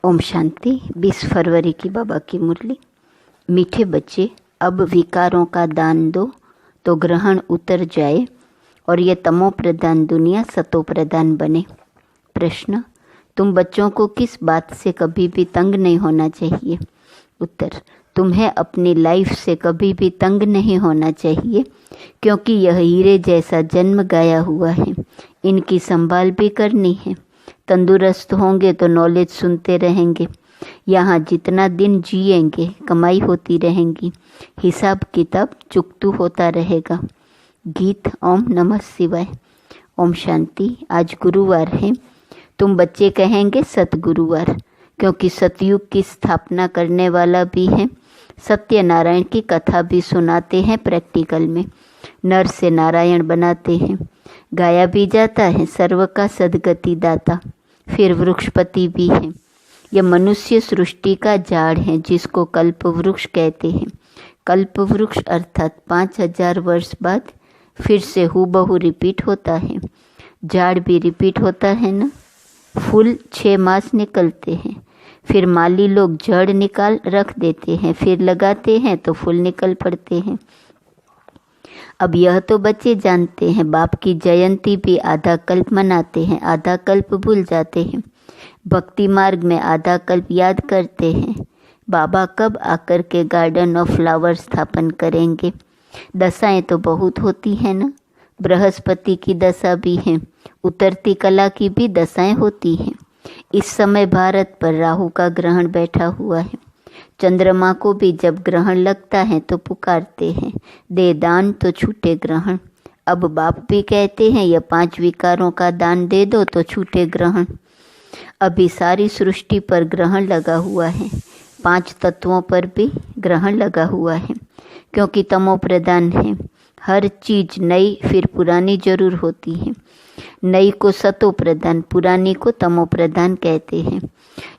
ओम शांति। 20 फरवरी की बाबा की मुरली। मीठे बच्चे, अब विकारों का दान दो तो ग्रहण उतर जाए और ये तमो प्रधान दुनिया सतो प्रधान बने। प्रश्न, तुम बच्चों को किस बात से कभी भी तंग नहीं होना चाहिए? उत्तर, तुम्हें अपनी लाइफ से कभी भी तंग नहीं होना चाहिए, क्योंकि यह हीरे जैसा जन्म गाया हुआ है। इनकी संभाल भी करनी है। तंदुरुस्त होंगे तो नॉलेज सुनते रहेंगे। यहाँ जितना दिन जिएंगे कमाई होती रहेंगी, हिसाब किताब चुकतू होता रहेगा। गीत ओम नमः शिवाय। ओम शांति। आज गुरुवार है। तुम बच्चे कहेंगे सतगुरुवार, क्योंकि सतयुग की स्थापना करने वाला भी है। सत्यनारायण की कथा भी सुनाते हैं प्रैक्टिकल में। नर से नारायण बनाते हैं। गाया भी जाता है सर्व का सदगति दाता। फिर वृक्षपति भी है। यह मनुष्य सृष्टि का झाड़ है जिसको कल्प वृक्ष कहते हैं। कल्प वृक्ष अर्थात 5000 वर्ष बाद फिर से हूबहू रिपीट होता है। झाड़ भी रिपीट होता है ना। फूल 6 मास निकलते हैं, फिर माली लोग जड़ निकाल रख देते हैं, फिर लगाते हैं तो फूल निकल पड़ते हैं। अब यह तो बच्चे जानते हैं, बाप की जयंती भी आधा कल्प मनाते हैं, आधा कल्प भूल जाते हैं। भक्ति मार्ग में आधा कल्प याद करते हैं। बाबा कब आकर के गार्डन ऑफ फ्लावर स्थापन करेंगे? दशाएं तो बहुत होती हैं ना। बृहस्पति की दशा भी है, उतरती कला की भी दशाएं होती हैं। इस समय भारत पर राहु का ग्रहण बैठा हुआ है। चंद्रमा को भी जब ग्रहण लगता है तो पुकारते हैं, दे दान तो छूटे ग्रहण। अब बाप भी कहते हैं यह 5 विकारों का दान दे दो तो छूटे ग्रहण। अभी सारी सृष्टि पर ग्रहण लगा हुआ है। 5 तत्वों पर भी ग्रहण लगा हुआ है, क्योंकि तमो प्रधान है। हर चीज नई फिर पुरानी जरूर होती है। नई को सतो प्रधान, पुरानी को तमो प्रधान कहते हैं।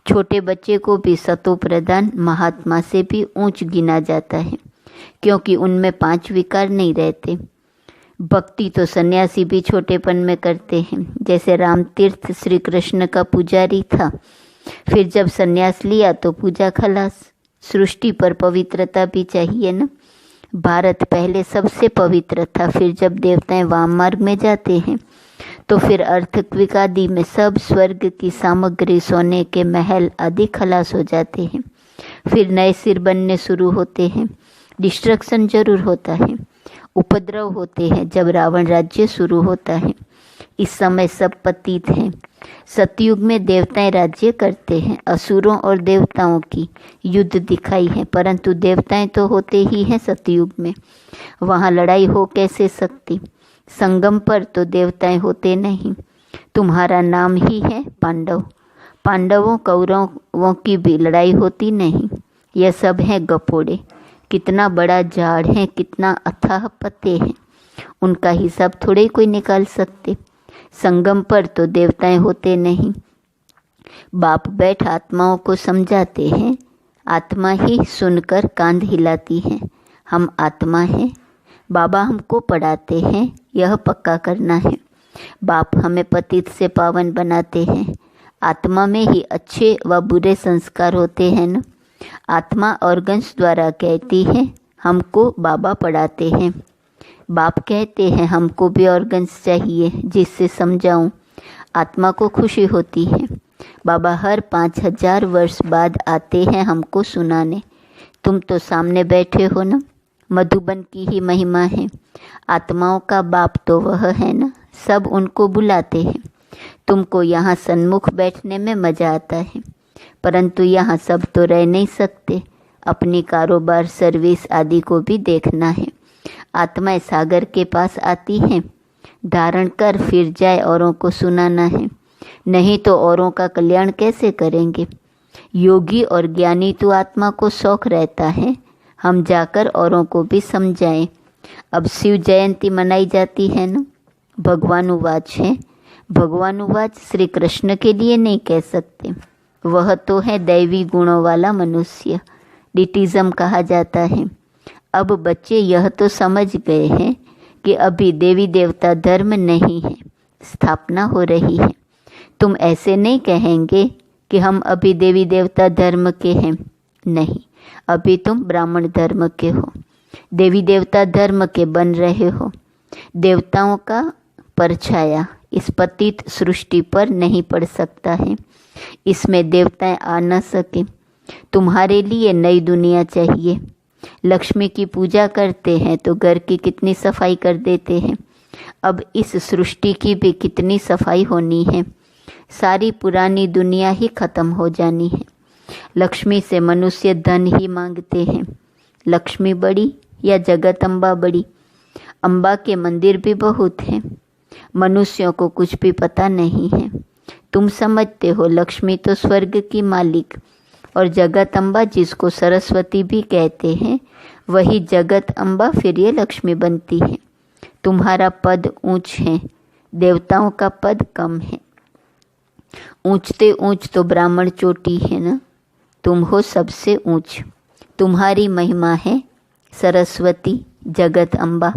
छोटे बच्चे को भी सतो प्रधान महात्मा से भी ऊंच गिना जाता है, क्योंकि उनमें 5 विकार नहीं रहते। भक्ति तो सन्यासी भी छोटेपन में करते हैं। जैसे राम तीर्थ श्री कृष्ण का पुजारी था, फिर जब सन्यास लिया तो पूजा खलास। सृष्टि पर पवित्रता भी चाहिए ना। भारत पहले सबसे पवित्र था, फिर जब देवताएं वाम मार्ग में जाते हैं तो फिर अर्थक्विक आदि में सब स्वर्ग की सामग्री, सोने के महल आदि खलास हो जाते हैं। फिर नए सिर बनने शुरू होते हैं। डिस्ट्रक्शन जरूर होता है, उपद्रव होते हैं जब रावण राज्य शुरू होता है। इस समय सब पतित हैं। सतयुग में देवताएं राज्य करते हैं। असुरों और देवताओं की युद्ध दिखाई है, परंतु देवताएं तो होते ही हैं सतयुग में। वहाँ लड़ाई हो कैसे सकती? संगम पर तो देवताएं होते नहीं। तुम्हारा नाम ही है पांडव। पांडवों कौरवों की भी लड़ाई होती नहीं। यह सब है गपोड़े। कितना बड़ा झाड़ है, कितना अथाह पत्ते हैं, उनका हिसाब थोड़े कोई निकाल सकते। संगम पर तो देवताएं होते नहीं। बाप बैठ आत्माओं को समझाते हैं। आत्मा ही सुनकर कांध हिलाती है। हम आत्मा हैं। बाबा हमको पढ़ाते हैं, यह पक्का करना है। बाप हमें पतित से पावन बनाते हैं। आत्मा में ही अच्छे व बुरे संस्कार होते हैं न। आत्मा ऑर्गन्स द्वारा कहती है, हमको बाबा पढ़ाते हैं। बाप कहते हैं हमको भी ऑर्गन्स चाहिए जिससे समझाऊं। आत्मा को खुशी होती है। बाबा हर 5000 वर्ष बाद आते हैं हमको सुनाने। तुम तो सामने बैठे हो ना। मधुबन की ही महिमा है। आत्माओं का बाप तो वह है ना, सब उनको बुलाते हैं। तुमको यहाँ सन्मुख बैठने में मज़ा आता है, परंतु यहाँ सब तो रह नहीं सकते। अपनी कारोबार, सर्विस आदि को भी देखना है। आत्माएं सागर के पास आती हैं, धारण कर फिर जाए औरों को सुनाना है। नहीं तो औरों का कल्याण कैसे करेंगे? योगी और ज्ञानी तो आत्मा को शौक रहता है हम जाकर औरों को भी समझाएं। अब शिव जयंती मनाई जाती है ना। भगवानुवाच है। भगवानुवाच श्री कृष्ण के लिए नहीं कह सकते, वह तो है दैवी गुणों वाला मनुष्य। डिटिज्म कहा जाता है। अब बच्चे यह तो समझ गए हैं कि अभी देवी देवता धर्म नहीं है, स्थापना हो रही है। तुम ऐसे नहीं कहेंगे कि हम अभी देवी देवता धर्म के हैं। नहीं, अभी तुम ब्राह्मण धर्म के हो। देवी देवता धर्म के बन रहे हो। देवताओं का परछाया इस पतित सृष्टि पर नहीं पड़ सकता है। इसमें देवताएं आ न सके। तुम्हारे लिए नई दुनिया चाहिए। लक्ष्मी की पूजा करते हैं तो घर की कितनी सफाई कर देते हैं। अब इस सृष्टि की भी कितनी सफाई होनी है। सारी पुरानी दुनिया ही खत्म हो जानी है। लक्ष्मी से मनुष्य धन ही मांगते हैं। लक्ष्मी बड़ी या जगत अम्बा बड़ी? अम्बा के मंदिर भी बहुत हैं। मनुष्यों को कुछ भी पता नहीं है। तुम समझते हो लक्ष्मी तो स्वर्ग की मालिक, और जगत अम्बा जिसको सरस्वती भी कहते हैं वही जगत अम्बा फिर ये लक्ष्मी बनती है। तुम्हारा पद ऊंच है, देवताओं का पद कम है। ऊंचते ऊंच तो ब्राह्मण चोटी है ना। तुम हो सबसे ऊंच। तुम्हारी महिमा है सरस्वती जगत अम्बा।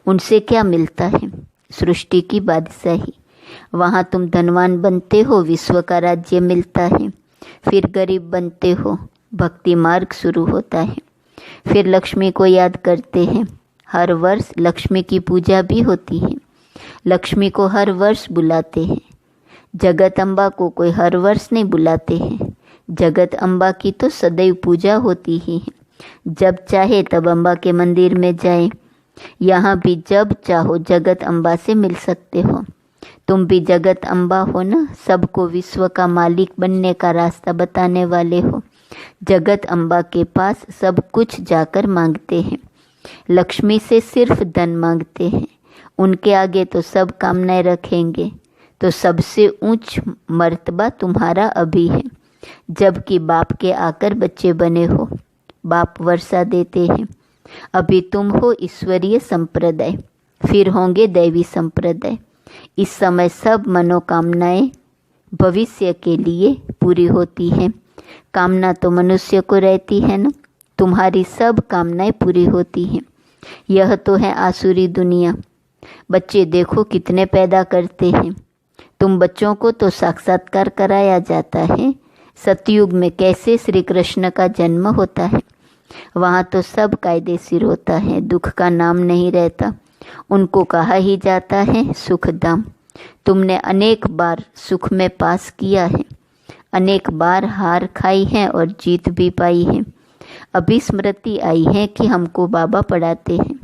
उनसे क्या मिलता है? सृष्टि की बादशाही। वहाँ तुम धनवान बनते हो, विश्व का राज्य मिलता है। फिर गरीब बनते हो, भक्ति मार्ग शुरू होता है। फिर लक्ष्मी को याद करते हैं। हर वर्ष लक्ष्मी की पूजा भी होती है। लक्ष्मी को हर वर्ष बुलाते हैं। जगत अम्बा को कोई हर वर्ष नहीं बुलाते हैं। जगत अम्बा की तो सदैव पूजा होती ही है। जब चाहे तब अम्बा के मंदिर में जाए। यहाँ भी जब चाहो जगत अम्बा से मिल सकते हो। तुम भी जगत अम्बा हो ना। सबको विश्व का मालिक बनने का रास्ता बताने वाले हो। जगत अम्बा के पास सब कुछ जाकर मांगते हैं। लक्ष्मी से सिर्फ धन मांगते हैं। उनके आगे तो सब कामनाएं रखेंगे। तो सबसे ऊंच मर्तबा तुम्हारा अभी है। जबकि बाप के आकर बच्चे बने हो। बाप वर्षा देते हैं। अभी तुम हो ईश्वरीय संप्रदाय, फिर होंगे दैवी संप्रदाय। इस समय सब मनोकामनाएं भविष्य के लिए पूरी होती हैं। कामना तो मनुष्य को रहती है ना। तुम्हारी सब कामनाएं पूरी होती हैं। यह तो है आसुरी दुनिया। बच्चे देखो कितने पैदा करते हैं। तुम बच्चों को तो साक्षात्कार कराया जाता है। सतयुग में कैसे श्री कृष्ण का जन्म होता है। वहाँ तो सब कायदेशीर होता है। दुख का नाम नहीं रहता। उनको कहा ही जाता है सुखधाम। तुमने अनेक बार सुख में पास किया है। अनेक बार हार खाई है और जीत भी पाई है। अभी स्मृति आई है कि हमको बाबा पढ़ाते हैं।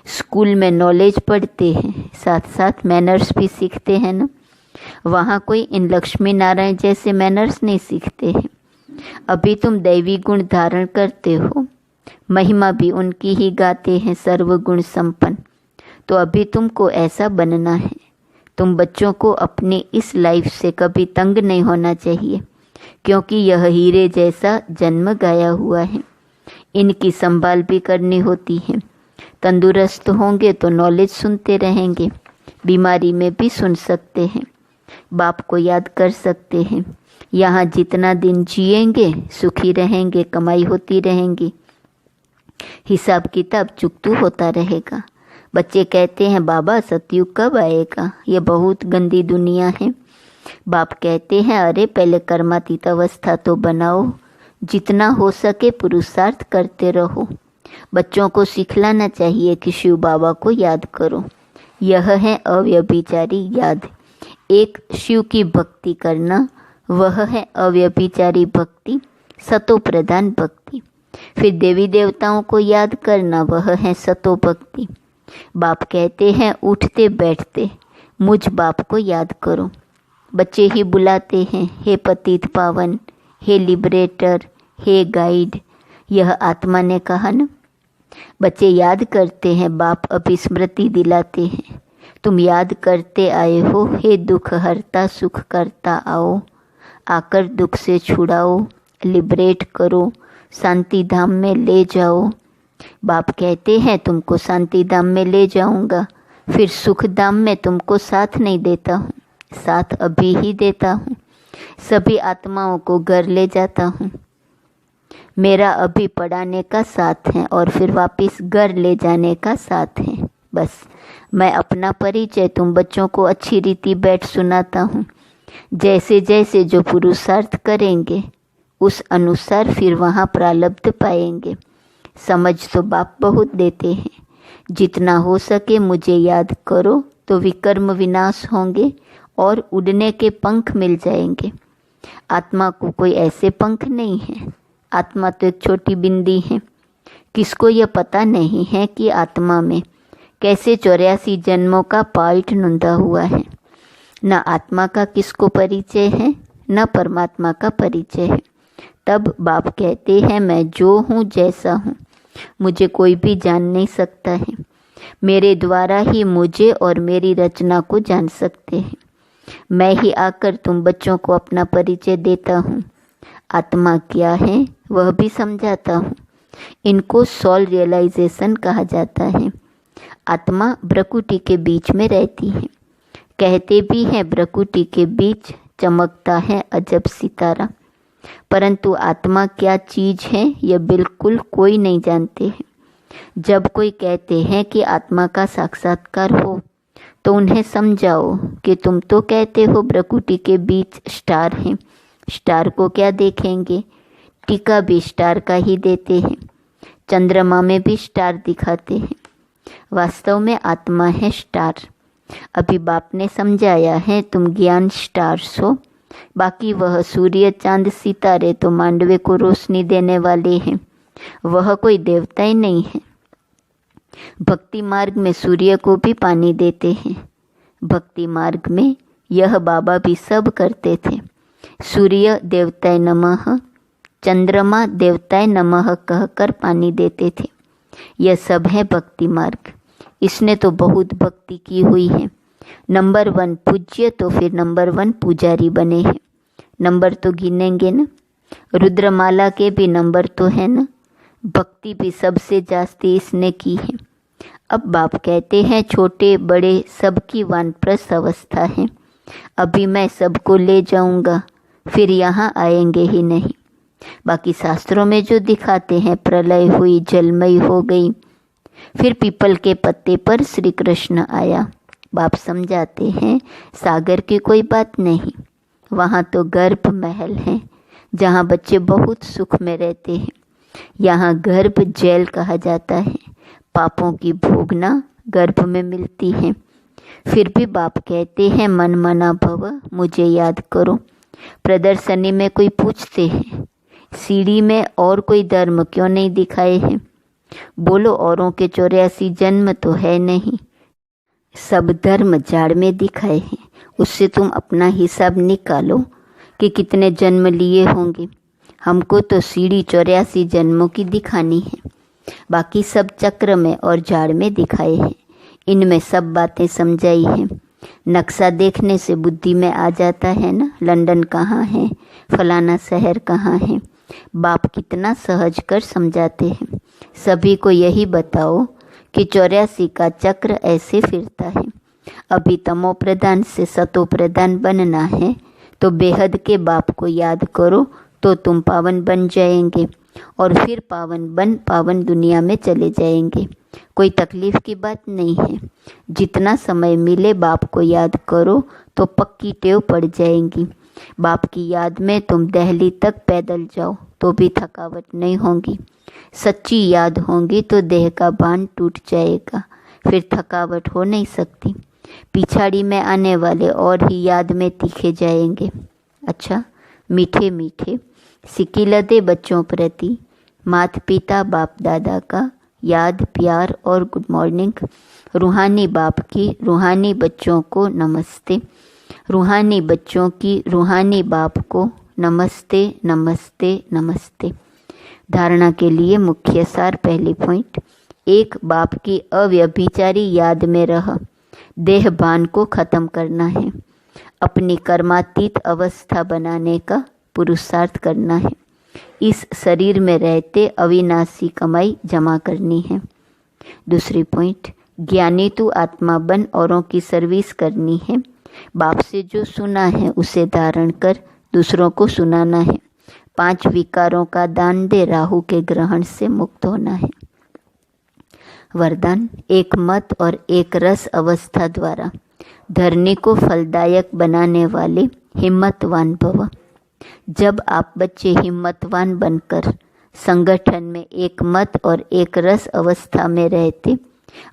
स्कूल में नॉलेज पढ़ते हैं, साथ साथ मैनर्स भी सीखते हैं ना। वहाँ कोई इन लक्ष्मी नारायण जैसे मैनर्स नहीं सीखते हैं। अभी तुम दैवी गुण धारण करते हो। महिमा भी उनकी ही गाते हैं, सर्वगुण संपन्न। तो अभी तुमको ऐसा बनना है। तुम बच्चों को अपनी इस लाइफ से कभी तंग नहीं होना चाहिए, क्योंकि यह हीरे जैसा जन्म गाया हुआ है। इनकी संभाल भी करनी होती है। तंदुरुस्त होंगे तो नॉलेज सुनते रहेंगे। बीमारी में भी सुन सकते हैं। बाप को याद कर सकते हैं। यहाँ जितना दिन जिएंगे सुखी रहेंगे, कमाई होती रहेंगी, हिसाब किताब चुकतू होता रहेगा। बच्चे कहते हैं बाबा सतयुग कब आएगा, ये बहुत गंदी दुनिया है। बाप कहते हैं अरे पहले कर्मातीत अवस्था तो बनाओ। जितना हो सके पुरुषार्थ करते रहो। बच्चों को सिखलाना चाहिए कि शिव बाबा को याद करो। यह है अव्यभिचारी याद। एक शिव की भक्ति करना, वह है अव्यभिचारी भक्ति, सतो प्रधान भक्ति। फिर देवी देवताओं को याद करना, वह है सतो भक्ति। बाप कहते हैं उठते बैठते मुझ बाप को याद करो। बच्चे ही बुलाते हैं हे पतित पावन, हे लिबरेटर, हे गाइड। यह आत्मा ने कहा ना। बच्चे याद करते हैं, बाप अभी स्मृति दिलाते हैं। तुम याद करते आए हो, हे दुख हरता सुख करता आओ। आकर दुख से छुड़ाओ, लिबरेट करो, शांति धाम में ले जाओ। बाप कहते हैं तुमको शांति धाम में ले जाऊंगा, फिर सुख धाम में तुमको साथ नहीं देता हूँ, साथ अभी ही देता हूँ। सभी आत्माओं को घर ले जाता हूँ। मेरा अभी पढ़ाने का साथ है और फिर वापस घर ले जाने का साथ है। बस मैं अपना परिचय तुम बच्चों को अच्छी रीति बैठ सुनाता हूँ। जैसे जैसे जो पुरुषार्थ करेंगे उस अनुसार फिर वहाँ प्रारब्ध पाएंगे। समझ तो बाप बहुत देते हैं, जितना हो सके मुझे याद करो तो विकर्म विनाश होंगे और उड़ने के पंख मिल जाएंगे। आत्मा को कोई ऐसे पंख नहीं है, आत्मा तो एक छोटी बिंदी है। किसको यह पता नहीं है कि आत्मा में कैसे 84 जन्मों का पार्ट नुंदा हुआ है। न आत्मा का किसको परिचय है, न परमात्मा का परिचय है। तब बाप कहते हैं मैं जो हूँ जैसा हूँ, मुझे कोई भी जान नहीं सकता है। मेरे द्वारा ही मुझे और मेरी रचना को जान सकते हैं। मैं ही आकर तुम बच्चों को अपना परिचय देता हूँ। आत्मा क्या है वह भी समझाता हूँ। इनको सोल रियलाइजेशन कहा जाता है। आत्मा प्रकृति के बीच में रहती है। कहते भी हैं प्रकृति के बीच चमकता है अजब सितारा, परंतु आत्मा क्या चीज़ है यह बिल्कुल कोई नहीं जानते हैं। जब कोई कहते हैं कि आत्मा का साक्षात्कार हो तो उन्हें समझाओ कि तुम तो कहते हो प्रकृति के बीच स्टार हैं, स्टार को क्या देखेंगे। टीका भी स्टार का ही देते हैं, चंद्रमा में भी स्टार दिखाते हैं। वास्तव में आत्मा है स्टार। अभी बाप ने समझाया है तुम ज्ञान स्टार्स हो, बाकी वह सूर्य चांद सितारे तो मांडवे को रोशनी देने वाले हैं, वह कोई देवता ही नहीं है। भक्ति मार्ग में सूर्य को भी पानी देते हैं। भक्ति मार्ग में यह बाबा भी सब करते थे। सूर्य देवताय नमः, चंद्रमा देवताय नमः कहकर पानी देते थे। यह सब है भक्ति मार्ग। इसने तो बहुत भक्ति की हुई है। नंबर 1 पूज्य तो फिर नंबर 1 पुजारी बने हैं। नंबर तो गिनेंगे न, रुद्रमाला के भी नंबर तो है न। भक्ति भी सबसे जास्ती इसने की है। अब बाप कहते हैं छोटे बड़े सबकी वानप्रस्थ अवस्था है। अभी मैं सबको ले जाऊंगा, फिर यहाँ आएंगे ही नहीं। बाकी शास्त्रों में जो दिखाते हैं प्रलय हुई, जलमयी हो गई, फिर पीपल के पत्ते पर श्री कृष्ण आया। बाप समझाते हैं सागर की कोई बात नहीं, वहाँ तो गर्भ महल है जहाँ बच्चे बहुत सुख में रहते हैं। यहाँ गर्भ जेल कहा जाता है। पापों की भोगना गर्भ में मिलती है। फिर भी बाप कहते हैं मन मना भव, मुझे याद करो। प्रदर्शनी में कोई पूछते हैं सीढ़ी में और कोई धर्म क्यों नहीं दिखाए हैं। बोलो औरों के 84 जन्म तो है नहीं, सब धर्म झाड़ में दिखाए हैं। उससे तुम अपना हिसाब निकालो कि कितने जन्म लिए होंगे। हमको तो सीढ़ी 84 जन्मों की दिखानी है, बाकी सब चक्र में और झाड़ में दिखाए हैं। इनमें सब बातें समझाई हैं। नक्शा देखने से बुद्धि में आ जाता है ना, लंदन कहाँ है, फलाना शहर कहाँ है। बाप कितना सहज कर समझाते हैं। सभी को यही बताओ कि 84 का चक्र ऐसे फिरता है। अभी तमो प्रधान से सतो प्रधान बनना है तो बेहद के बाप को याद करो तो तुम पावन बन जाएंगे और फिर पावन दुनिया में चले जाएंगे। कोई तकलीफ की बात नहीं है। जितना समय मिले बाप को याद करो तो पक्की टेव पड़ जाएंगी। बाप की याद में तुम दिल्ली तक पैदल जाओ तो भी थकावट नहीं होगी। सच्ची याद होगी तो देह का भान टूट जाएगा, फिर थकावट हो नहीं सकती। पिछाड़ी में आने वाले और ही याद में तीखे जाएंगे। अच्छा, मीठे मीठे सिकिलते बच्चों प्रति माता पिता बाप दादा का याद प्यार और गुड मॉर्निंग। रूहानी बाप की रूहानी बच्चों को नमस्ते। रूहानी बच्चों की रूहानी बाप को नमस्ते नमस्ते नमस्ते। धारणा के लिए मुख्य सार पहली पॉइंट, एक बाप की अव्यभिचारी याद में रह देह भान को खत्म करना है। अपनी कर्मातीत अवस्था बनाने का पुरुषार्थ करना है। इस शरीर में रहते अविनाशी कमाई जमा करनी है। दूसरी पॉइंट, ज्ञानी तू आत्मा बन औरों की सर्विस करनी है। बाप से जो सुना है उसे धारण कर दूसरों को सुनाना है। 5 विकारों का दान दे, राहु के ग्रहण से मुक्त होना है। वरदान, एक मत और एक रस अवस्था द्वारा धरनी को फलदायक बनाने वाले हिम्मतवान भव। जब आप बच्चे हिम्मतवान बनकर संगठन में एक मत और एक रस अवस्था में रहते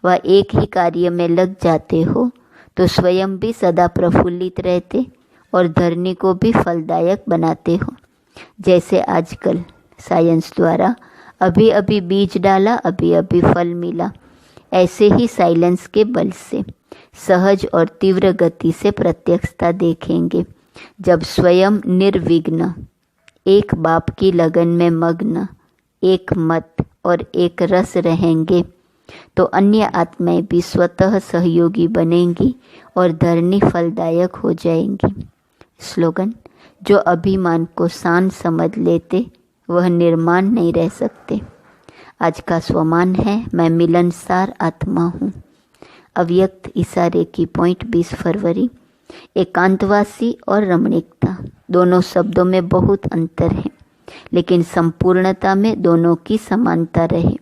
व एक ही कार्य में लग जाते हो तो स्वयं भी सदा प्रफुल्लित रहते और धरनी को भी फलदायक बनाते हो। जैसे आजकल साइंस द्वारा अभी अभी बीज डाला, अभी अभी फल मिला, ऐसे ही साइलेंस के बल से सहज और तीव्र गति से प्रत्यक्षता देखेंगे। जब स्वयं निर्विघ्न एक बाप की लगन में मग्न, एक मत और एक रस रहेंगे तो अन्य आत्माएं भी स्वतः सहयोगी बनेंगी और धरनी फलदायक हो जाएंगी। स्लोगन: जो अभिमान को शान समझ लेते वह निर्माण नहीं रह सकते। आज का स्वमान है, मैं मिलनसार आत्मा हूँ। अव्यक्त इशारे की पॉइंट 20 फरवरी। एकांतवासी और रमणीकता दोनों शब्दों में बहुत अंतर है, लेकिन संपूर्णता में दोनों की समानता रहे।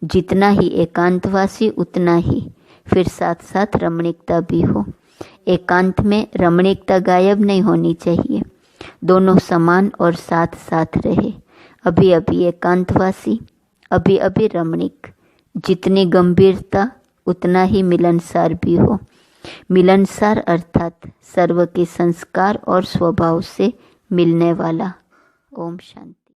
जितना ही एकांतवासी उतना ही फिर साथ साथ रमणीकता भी हो। एकांत में रमणीकता गायब नहीं होनी चाहिए, दोनों समान और साथ साथ रहे। अभी अभी एकांतवासी, अभी अभी रमणीक। जितनी गंभीरता उतना ही मिलनसार भी हो। मिलनसार अर्थात सर्व के संस्कार और स्वभाव से मिलने वाला। ओम शांति।